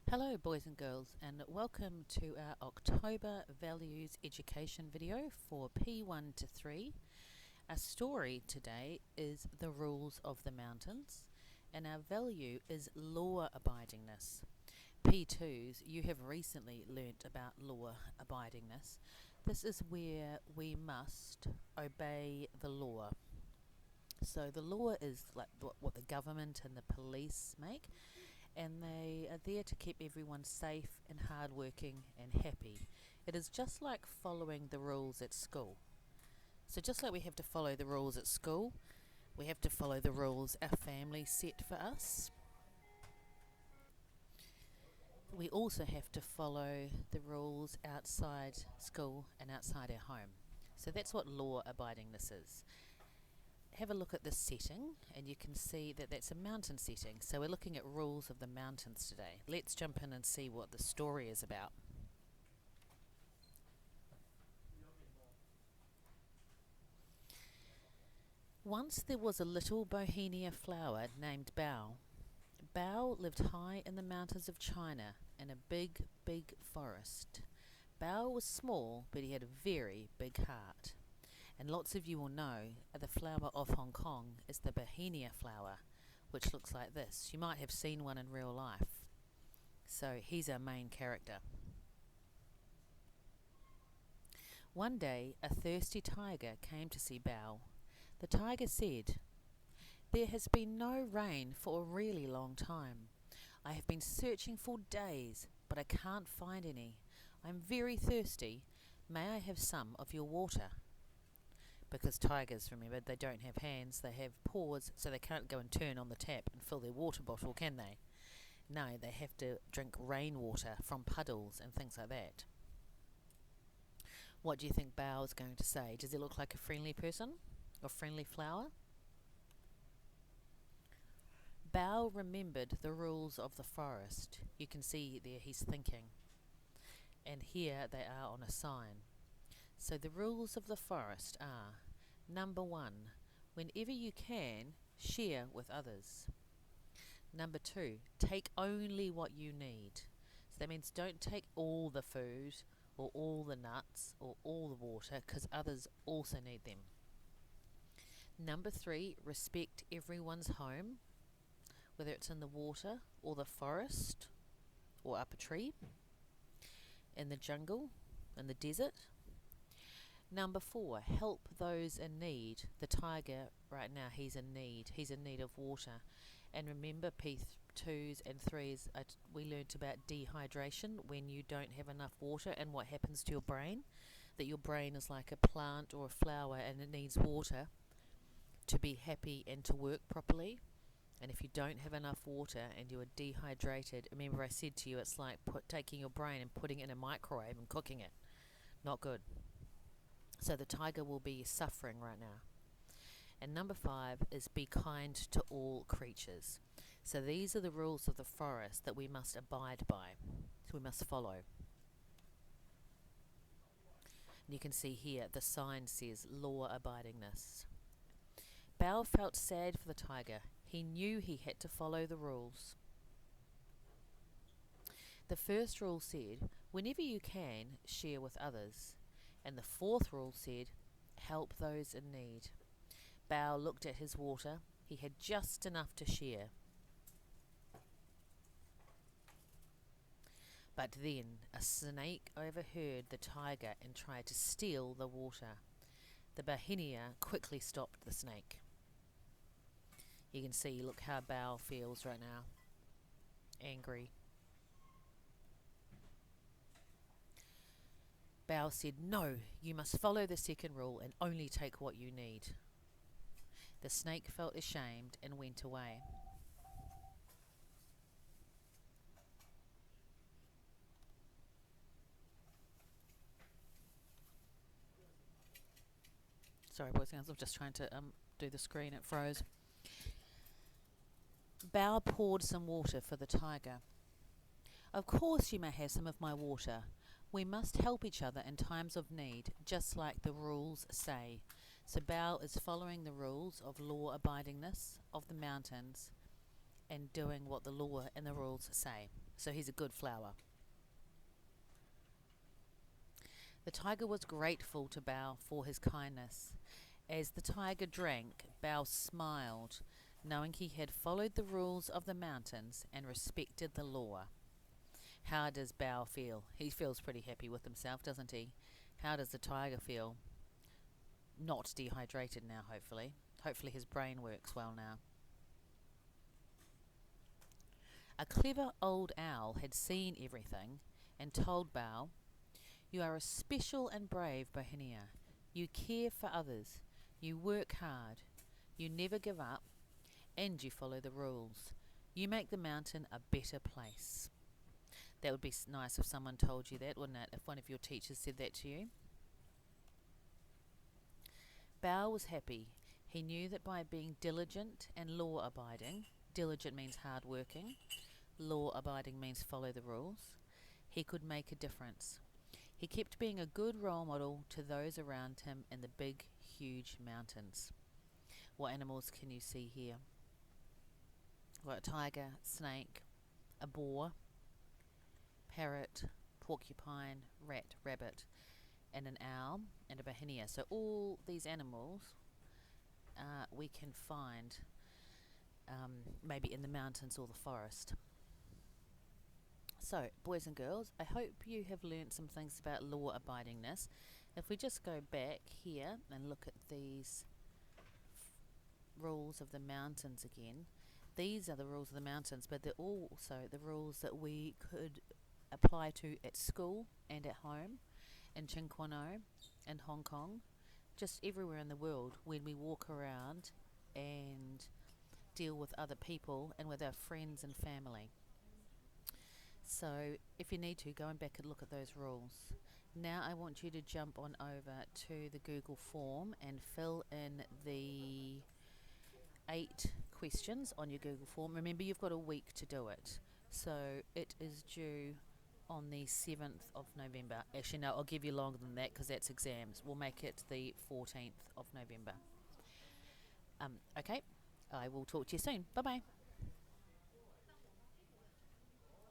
Hello boys and girls, and welcome to our October Values Education video for P1-3. Our story today is The Rules of the Mountains, and our value is law-abidingness. P2s, you have recently learnt about law-abidingness. This is where we must obey the law. So the law is like what the government and the police make, and they are there to keep everyone safe and hardworking and happy. It is just like following the rules at school. So just like we have to follow the rules at school, we have to follow the rules our family set for us. We also have to follow the rules outside school and outside our home. So that's what law-abidingness is. Have a look at this setting and you can see that that's a mountain setting. So we're looking at rules of the mountains today. Let's jump in and see what the story is about. Once there was a little Bohemia flower named Bao. Bao lived high in the mountains of China in a big, big forest. Bao was small, but he had a very big heart. And lots of you will know the flower of Hong Kong is the Bohemia flower, which looks like this. You might have seen one in real life. So he's our main character. One day, a thirsty tiger came to see Bao. The tiger said, "There has been no rain for a really long time. I have been searching for days, but I can't find any. I'm very thirsty. May I have some of your water?" Because tigers, remember, they don't have hands, they have paws, so they can't go and turn on the tap and fill their water bottle, can they? No, they have to drink rainwater from puddles and things like that. What do you think Bao is going to say? Does he look like a friendly person? Or friendly flower? Bao remembered the rules of the forest. You can see there he's thinking. And here they are on a sign. So the rules of the forest are: number 1, whenever you can, share with others. Number 2, take only what you need. So that means don't take all the food or all the nuts or all the water, because others also need them. Number 3, respect everyone's home, whether it's in the water or the forest or up a tree, in the jungle, in the desert. Number 4, help those in need. The tiger right now, he's in need. He's in need of water. And remember, P2s and 3s, we learnt about dehydration, when you don't have enough water and what happens to your brain. That your brain is like a plant or a flower and it needs water to be happy and to work properly. And if you don't have enough water and you are dehydrated, remember I said to you, it's like taking your brain and putting it in a microwave and cooking it. Not good. So the tiger will be suffering right now. And number 5 is be kind to all creatures. So these are the rules of the forest that we must abide by. So we must follow. And you can see here the sign says law-abidingness. Bao felt sad for the tiger. He knew he had to follow the rules. The first rule said, whenever you can, share with others. And the 4th rule said, help those in need. Bao looked at his water. He had just enough to share. But then a snake overheard the tiger and tried to steal the water. The Bohemia quickly stopped the snake. You can see, look how Bao feels right now. Angry. Bao said, "No, you must follow the second rule and only take what you need." The snake felt ashamed and went away. Sorry, boys and girls, I'm just trying to do the screen, it froze. Bao poured some water for the tiger. "Of course you may have some of my water. We must help each other in times of need, just like the rules say." So Bao is following the rules of law-abidingness of the mountains and doing what the law and the rules say. So he's a good flower. The tiger was grateful to Bao for his kindness. As the tiger drank, Bao smiled, knowing he had followed the rules of the mountains and respected the law. How does Bao feel? He feels pretty happy with himself, doesn't he? How does the tiger feel? Not dehydrated now, hopefully. Hopefully his brain works well now. A clever old owl had seen everything and told Bao, "You are a special and brave Bohenia. You care for others. You work hard. You never give up. And you follow the rules. You make the mountain a better place." That would be nice if someone told you that, wouldn't it? If one of your teachers said that to you. Bao was happy. He knew that by being diligent and law-abiding, diligent means hard-working, law-abiding means follow the rules, he could make a difference. He kept being a good role model to those around him in the big, huge mountains. What animals can you see here? We've got a tiger, snake, a boar, parrot, porcupine, rat, rabbit, and an owl, and a Bohenia. So all these animals we can find maybe in the mountains or the forest. So, boys and girls, I hope you have learnt some things about law-abidingness. If we just go back here and look at these rules of the mountains again, these are the rules of the mountains, but they're also the rules that we could apply to at school and at home, in Chinquano, in Hong Kong, just everywhere in the world when we walk around and deal with other people and with our friends and family. So if you need to, go and back and look at those rules. Now I want you to jump on over to the Google form and fill in the 8 questions on your Google form. Remember, you've got a week to do it. So it is due on the 7th of November. Actually, no, I'll give you longer than that because that's exams. We'll make it the 14th of November. Okay, I will talk to you soon. Bye-bye.